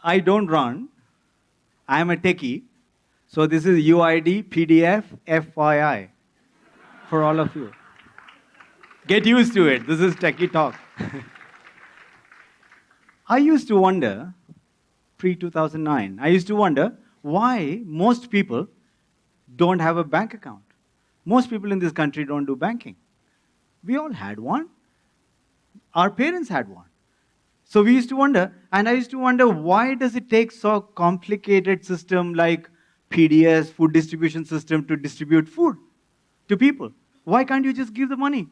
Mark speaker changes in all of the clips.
Speaker 1: I don't run. I am a techie. So this is UID, PDF, FYI for all of you. Get used to it. This is techie talk. I used to wonder, pre-2009, I used to wonder why most people don't have a bank account. Most people in this country don't do banking. We all had one. Our parents had one. So we used to wonder, and I used to wonder, why does it take so complicated system like PDS, food distribution system, to distribute food to people? Why can't you just give the money?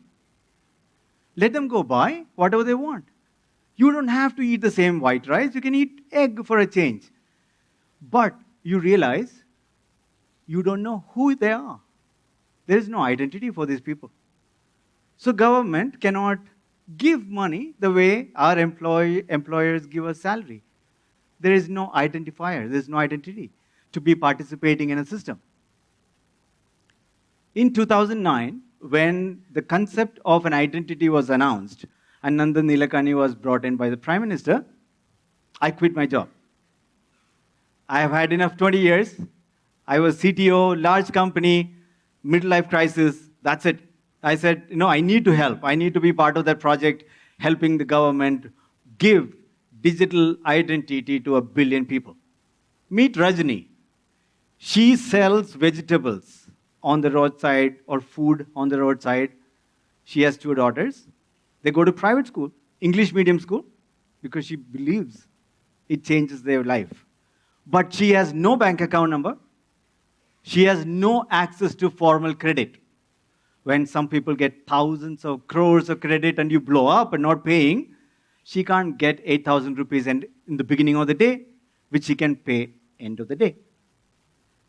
Speaker 1: Let them go buy whatever they want. You don't have to eat the same white rice. You can eat egg for a change. But you realize you don't know who they are. There is no identity for these people. So government cannot give money the way our employers give us salary. There is no identifier. There is no identity to be participating in a system. In 2009, when the concept of an identity was announced and Nandan Nilekani was brought in by the Prime Minister, I quit my job. I have had enough 20 years. I was CTO, large company, midlife crisis, that's it. I said, I need to help. I need to be part of that project, helping the government give digital identity to 1 billion people. Meet Rajni. She sells vegetables on the roadside or food on the roadside. She has 2 daughters. They go to private school, English medium school, because she believes it changes their life. But she has no bank account number. She has no access to formal credit. When some people get thousands of crores of credit and you blow up and not paying, she can't get 8,000 rupees in the beginning of the day, which she can pay end of the day.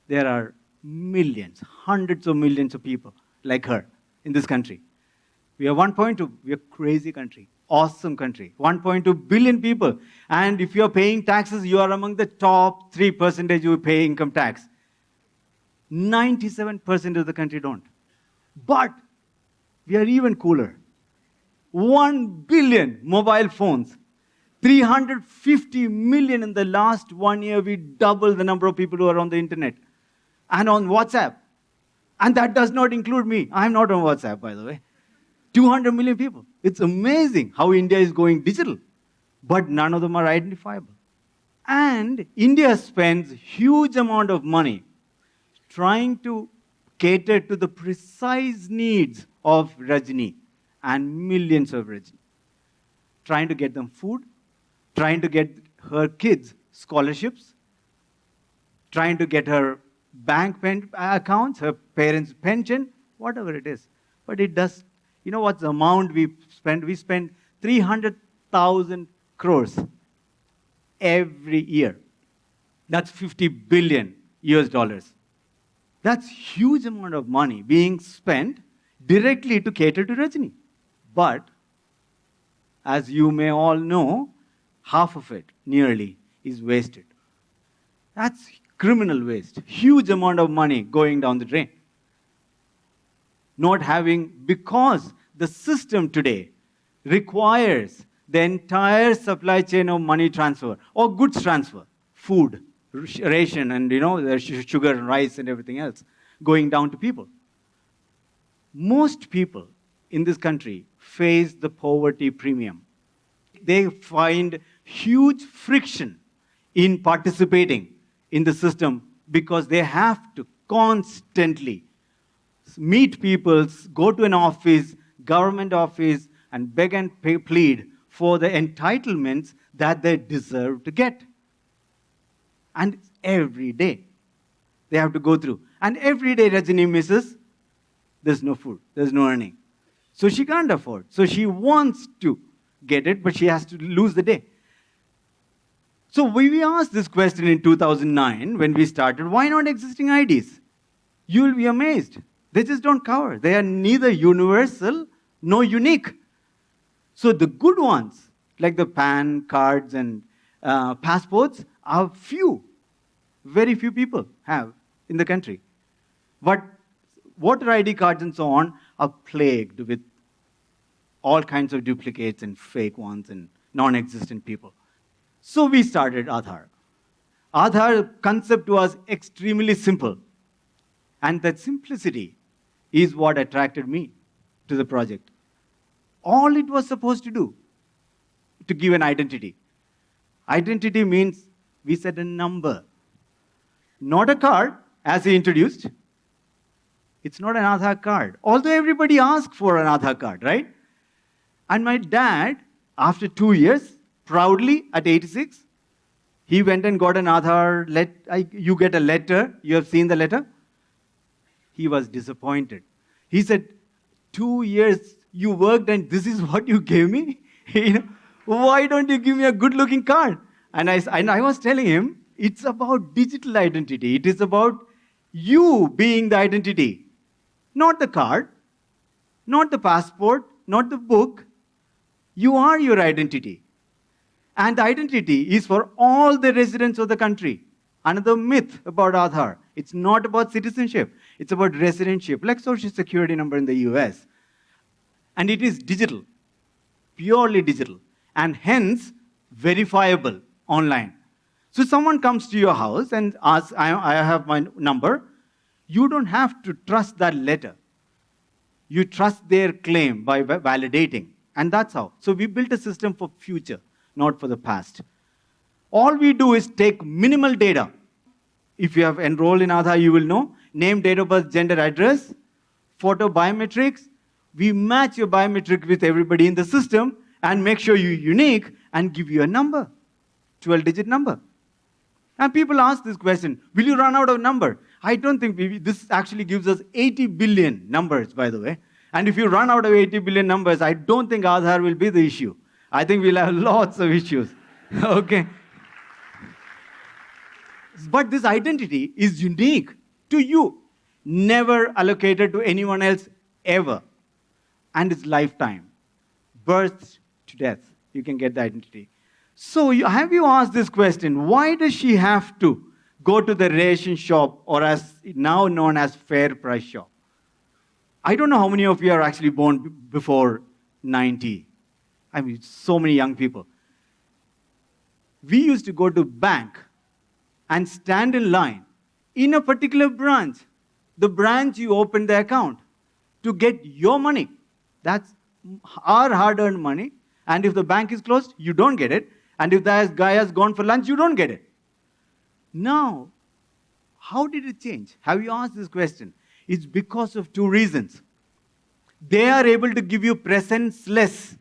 Speaker 1: There are millions, hundreds of millions of people like her in this country. We are 1.2, we are a crazy country, awesome country, 1.2 billion people. And if you are paying taxes, you are among the top 3% who pay income tax. 97% of the country don't. But we are even cooler. 1 billion mobile phones. 350 million in the last 1 year, we doubled the number of people who are on the internet. And on WhatsApp. And that does not include me. I'm not on WhatsApp, by the way. 200 million people. It's amazing how India is going digital. But none of them are identifiable. And India spends huge amount of money trying to cater to the precise needs of Rajni and millions of Rajni. Trying to get them food, trying to get her kids scholarships, trying to get her bank accounts, her parents' pension, whatever it is. But it does, what's the amount we spend? We spend 300,000 crores every year. That's 50 billion US dollars. That's huge amount of money being spent directly to cater to Rajni. But, as you may all know, half of it, nearly, is wasted. That's criminal waste. Huge amount of money going down the drain. Because the system today requires the entire supply chain of money transfer or goods transfer, food, ration, and the sugar and rice and everything else going down to people. Most people in this country face the poverty premium. They find huge friction in participating in the system because they have to constantly meet people, go to an office, government office, and beg and plead for the entitlements that they deserve to get. And every day they have to go through. And every day Rajni misses, there's no food, there's no earning. So she can't afford. So she wants to get it, but she has to lose the day. So we asked this question in 2009 when we started, why not existing IDs? You will be amazed. They just don't cover. They are neither universal nor unique. So the good ones, like the PAN cards and passports, are few. Very few people have in the country. But voter ID cards and so on are plagued with all kinds of duplicates and fake ones and non-existent people. So we started Aadhaar. Aadhaar concept was extremely simple. And that simplicity is what attracted me to the project. All it was supposed to do, to give an identity. Identity means we set a number. Not a card, as he introduced. It's not an Aadhaar card. Although everybody asks for an Aadhaar card, right? And my dad, after 2 years, proudly at 86, he went and got an Aadhaar. You get a letter. You have seen the letter? He was disappointed. He said, 2 years you worked and this is what you gave me? Why don't you give me a good-looking card? And I was telling him, it's about digital identity. It is about you being the identity. Not the card, not the passport, not the book. You are your identity. And the identity is for all the residents of the country. Another myth about Aadhaar. It's not about citizenship. It's about residency, like Social Security number in the US. And it is digital, purely digital, and hence verifiable online. So someone comes to your house and asks, I have my number. You don't have to trust that letter. You trust their claim by validating. And that's how. So we built a system for future, not for the past. All we do is take minimal data. If you have enrolled in Aadhaar, you will know. Name, date of birth, gender, address, photo, biometrics. We match your biometric with everybody in the system and make sure you're unique and give you a number, 12-digit number. And people ask this question, will you run out of number? I don't think this actually gives us 80 billion numbers, by the way. And if you run out of 80 billion numbers, I don't think Aadhaar will be the issue. I think we'll have lots of issues. Okay. But this identity is unique to you, never allocated to anyone else ever. And it's lifetime. Birth to death, you can get the identity. So have you asked this question, why does she have to go to the ration shop, or as now known as fair price shop? I don't know how many of you are actually born before 90. I mean, so many young people. We used to go to bank and stand in line in a particular branch, the branch you opened the account, to get your money. That's our hard-earned money. And if the bank is closed, you don't get it. And if that guy has gone for lunch, you don't get it. Now, how did it change? Have you asked this question? It's because of two reasons. They are able to give you presenceless.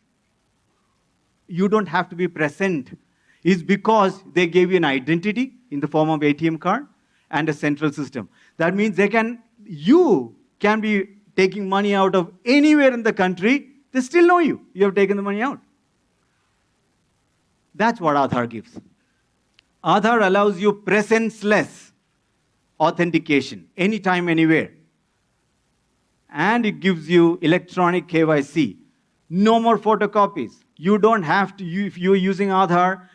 Speaker 1: You don't have to be present. It's because they gave you an identity in the form of ATM card and a central system. That means you can be taking money out of anywhere in the country. They still know you. You have taken the money out. That's what Aadhaar gives. Aadhaar allows you presenceless authentication, anytime, anywhere. And it gives you electronic KYC. No more photocopies. You don't have to, if you're using Aadhaar,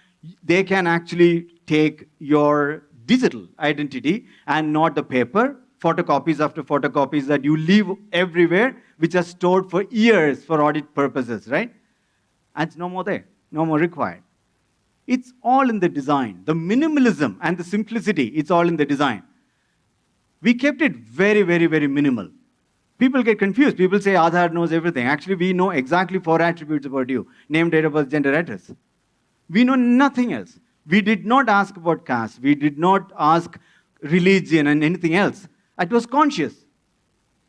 Speaker 1: they can actually take your digital identity and not the paper, photocopies after photocopies that you leave everywhere, which are stored for years for audit purposes, right? And it's no more there, no more required. It's all in the design. The minimalism and the simplicity, it's all in the design. We kept it very, very, very minimal. People get confused. People say Aadhaar knows everything. Actually, we know exactly 4 attributes about you. Name, date of birth, gender, address. We know nothing else. We did not ask about caste. We did not ask religion and anything else. It was conscious.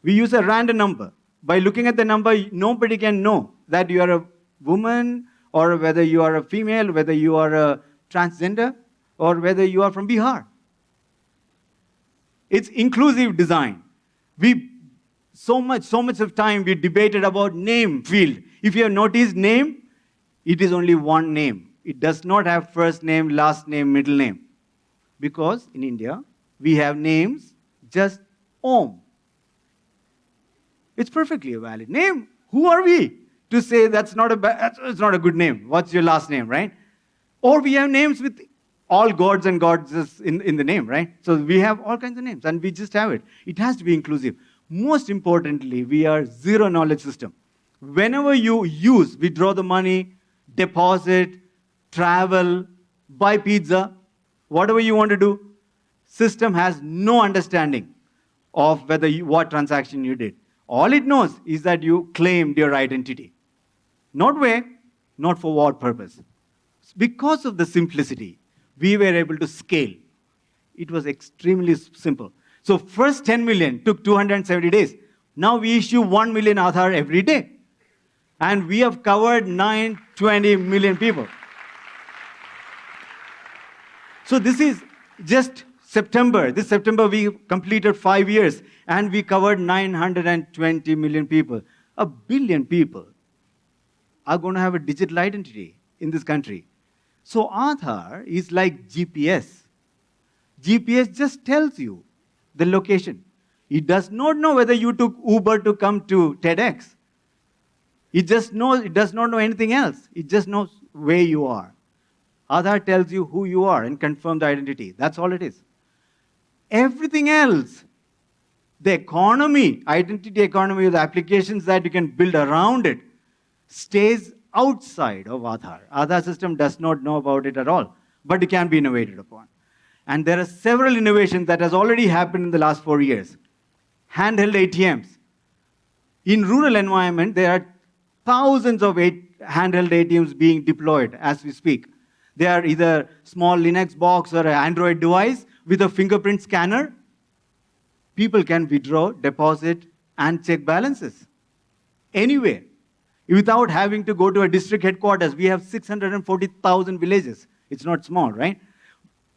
Speaker 1: We use a random number. By looking at the number, nobody can know that you are a woman, or whether you are a female, whether you are a transgender, or whether you are from Bihar. It's inclusive design. So much of time we debated about name field. If you have noticed name, it is only one name. It does not have first name, last name, middle name. Because in India, we have names just Om. It's perfectly a valid name. Who are we to say that's not a good name? What's your last name, right? Or we have names with all gods and goddesses in the name, right? So we have all kinds of names, and we just have it. It has to be inclusive. Most importantly, we are zero knowledge system. Whenever you withdraw the money, deposit, travel, buy pizza, whatever you want to do, system has no understanding of what transaction you did. All it knows is that you claimed your identity. Not where, not for what purpose. Because of the simplicity, we were able to scale. It was extremely simple. So first 10 million took 270 days. Now we issue 1 million Aadhaar every day. And we have covered 920 million people. So this is just September. This September we completed 5 years and we covered 920 million people. 1 billion people are going to have a digital identity in this country. So Aadhaar is like GPS. GPS just tells you the location. It does not know whether you took Uber to come to TEDx. It does not know anything else. It just knows where you are. Aadhaar tells you who you are and confirms the identity. That's all it is. Everything else, the economy, identity economy, the applications that you can build around it, stays outside of Aadhaar. Aadhaar system does not know about it at all, but it can be innovated upon. And there are several innovations that has already happened in the last 4 years. Handheld ATMs. In rural environment, there are thousands of handheld ATMs being deployed as we speak. They are either small Linux box or an Android device with a fingerprint scanner. People can withdraw, deposit, and check balances anywhere without having to go to a district headquarters. We have 640,000 villages. It's not small, right?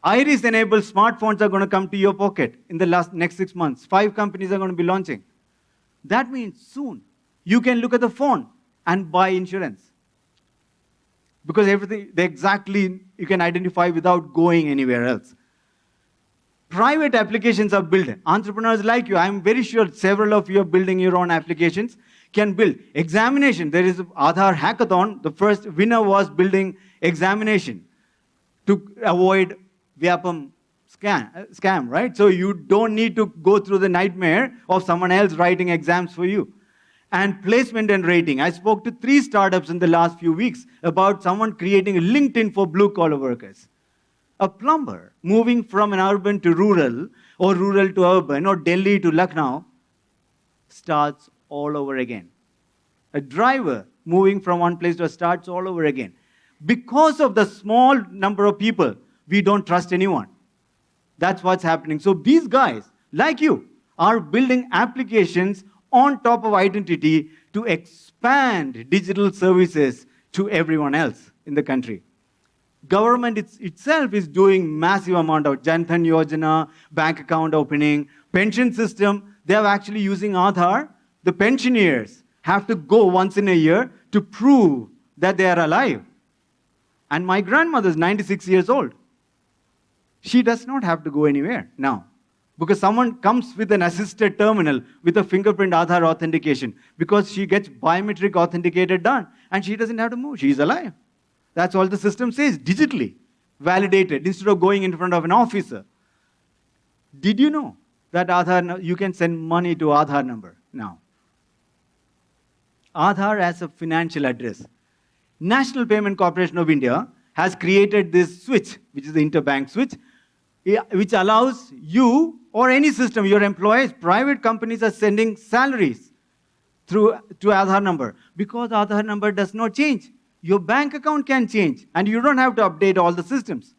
Speaker 1: Iris-enabled smartphones are going to come to your pocket in the next 6 months. 5 companies are going to be launching. That means soon you can look at the phone and buy insurance. Because everything, you can identify without going anywhere else. Private applications are built. Entrepreneurs like you, I'm very sure several of you are building your own applications, can build. Examination, there is Aadhaar hackathon. The first winner was building examination to avoid Vyapam scam, right? So you don't need to go through the nightmare of someone else writing exams for you. And placement and rating. I spoke to 3 startups in the last few weeks about someone creating a LinkedIn for blue-collar workers. A plumber moving from an urban to rural, or rural to urban, or Delhi to Lucknow, starts all over again. A driver moving from one place to starts all over again. Because of the small number of people, we don't trust anyone. That's what's happening. So these guys, like you, are building applications on top of identity to expand digital services to everyone else in the country. Government itself is doing massive amount of Jan Dhan Yojana, bank account opening, pension system. They are actually using Aadhaar. The pensioners have to go once in a year to prove that they are alive. And my grandmother is 96 years old. She does not have to go anywhere now. Because someone comes with an assisted terminal with a fingerprint Aadhaar authentication, because she gets biometric authenticated done and she doesn't have to move. She's alive. That's all the system says, digitally validated, instead of going in front of an officer. Did you know that Aadhaar, you can send money to Aadhaar number now? Aadhaar as a financial address. National Payment Corporation of India has created this switch, which is the interbank switch, which allows you or any system, your employees, private companies are sending salaries to Aadhaar number. Because Aadhaar number does not change. Your bank account can change and you don't have to update all the systems.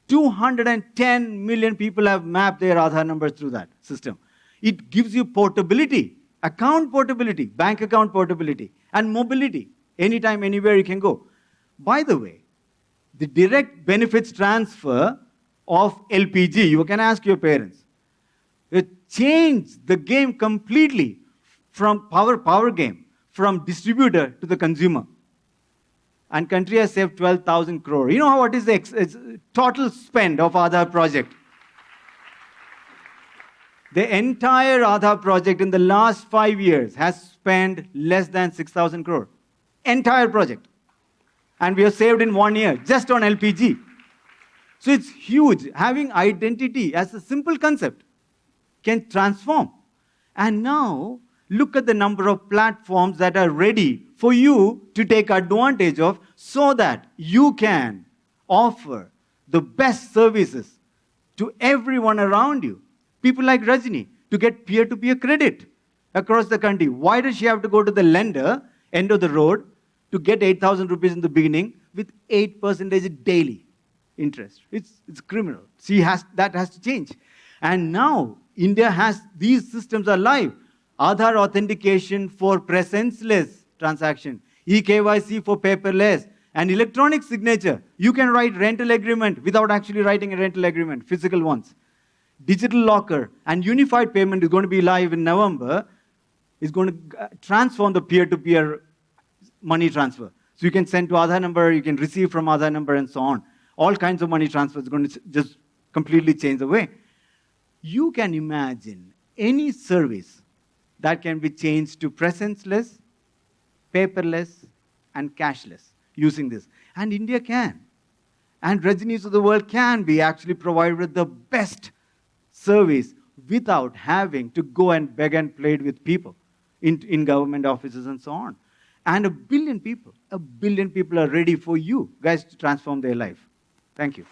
Speaker 1: 210 million people have mapped their Aadhaar numbers through that system. It gives you portability, account portability, bank account portability, and mobility. Anytime, anywhere you can go. By the way, the direct benefits transfer of LPG, you can ask your parents. It changed the game completely from power game, from distributor to the consumer. And country has saved 12,000 crore. You know what is the total spend of Aadhaar project? The entire Aadhaar project in the last 5 years has spent less than 6,000 crore. Entire project. And we have saved in 1 year, just on LPG. So it's huge. Having identity as a simple concept can transform. And now, look at the number of platforms that are ready for you to take advantage of, so that you can offer the best services to everyone around you. People like Rajni, to get peer-to-peer credit across the country. Why does she have to go to the lender, end of the road, to get 8,000 rupees in the beginning with 8% daily interest? It's criminal. That has to change. And now, India has, these systems are live. Aadhar authentication for presenceless transaction, eKYC for paperless, and electronic signature. You can write rental agreement without actually writing a rental agreement, physical ones. Digital locker and unified payment is going to be live in November. Is going to transform the peer-to-peer money transfer. So you can send to Aadhaar number, you can receive from Aadhaar number, and so on. All kinds of money transfer is going to just completely change the way. You can imagine any service that can be changed to presenceless, paperless, and cashless using this. And India can. And Rajnis of the world can be actually provided with the best service without having to go and beg and plead with people in government offices and so on. And a billion people are ready for you guys to transform their life. Thank you.